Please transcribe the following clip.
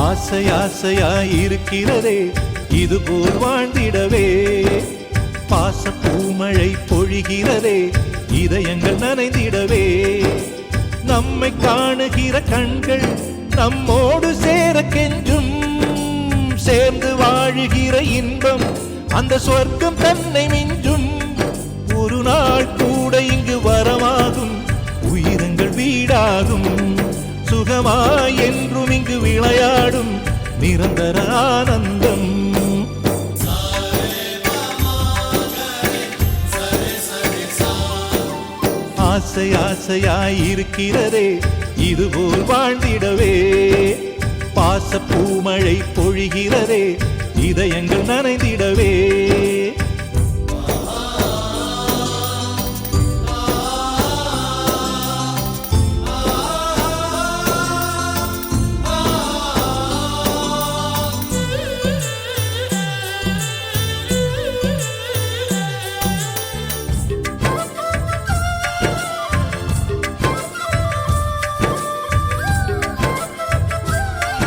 ஆசை ஆசையாயிருக்கிறதே இதுபோல் வாழ்ந்திடவே, பாச பூமழை பொழிகிறதே இதயங்கள் நனைந்திடவே, நம்மை காணுகிற கண்கள் நம்மோடு சேர கெஞ்சும், சேர்ந்து வாழுகிற இன்பம் அந்த சொர்க்கம் தன்னை மிஞ்சும், ஒரு நாள் கூட இங்கு வரமாகும் உயிரங்கள் வீடாகும், சுகமாய் என்றும் இங்கு விளையாடும் நிரந்தர ஆனந்தம். ஆசை ஆசையாயிருக்கிறதே இதுபோல் வாழ்ந்திடவே, பாச பூமழை பொழிகிறதே இதயங்கள் நனைந்திடவே.